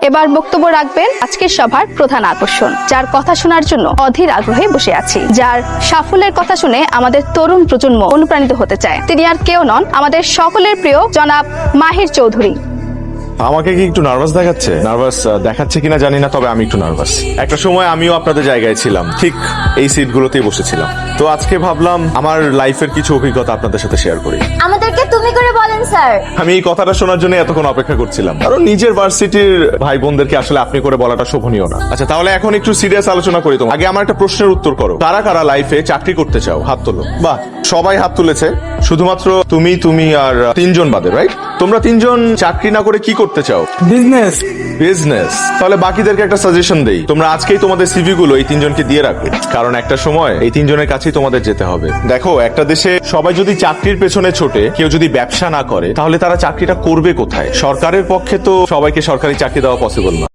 এবার বক্তব্য রাখবেন আজকের সভার প্রধান আকর্ষণ, যার কথা শোনার জন্য অধীর আগ্রহে বসে আছি, যার সাফল্যের কথা শুনে আমাদের তরুণ প্রজন্ম অনুপ্রাণিত হতে চায়। তিনি আর কেউ নন, আমাদের সকলের প্রিয় জনাব মাহির চৌধুরী। আমাকে কি একটু নার্ভাস দেখাচ্ছে? নার্ভাস দেখাচ্ছে কিনা জানি না, তবে আমি একটু নার্ভাস। একটা সময় আমিও আপনাদের জায়গায় ছিলাম, ঠিক এই সিটগুলোতেই বসেছিলাম। তো আজকে ভাবলাম আমার লাইফের কিছু অভিজ্ঞতা আপনাদের সাথে শেয়ার করি। আমাদেরকে তুমি করে বলেন স্যার। আমি এই কথাটা শোনার জন্য এতক্ষণ অপেক্ষা করছিলাম, কারণ নিজের ভার্সিটির ভাই বোনদেরকে আসলে আপনি করে বলাটা শোভনীয় না। আচ্ছা, তাহলে এখন একটু সিরিয়াস আলোচনা করি। তো আগে আমার একটা প্রশ্নের উত্তর করো, কারা কারা লাইফে চাকরি করতে চাও? হাত তোলো। বাহ, সবাই হাত তুলেছে, শুধুমাত্র তুমি আর তিনজন বাদে, রাইট? তোমরা তিনজন চাকরি না করে কি করতে চাও? বিজনেস। বিজনেস। তাহলে বাকিদেরকে একটা সাজেশন দেই, তোমরা আজকেই তোমাদের সিভি গুলো এই তিনজনকে দিয়ে রাখো, কারণ একটা সময় এই তিনজনের কাছেই তোমাদের যেতে হবে। দেখো, একটা দেশে সবাই যদি চাকরির পেছনে ছোটে, কেউ যদি ব্যবসা না করে, তাহলে তারা চাকরিটা করবে কোথায়? সরকারের পক্ষে তো সবাইকে সরকারি চাকরি দেওয়া পসিবল না।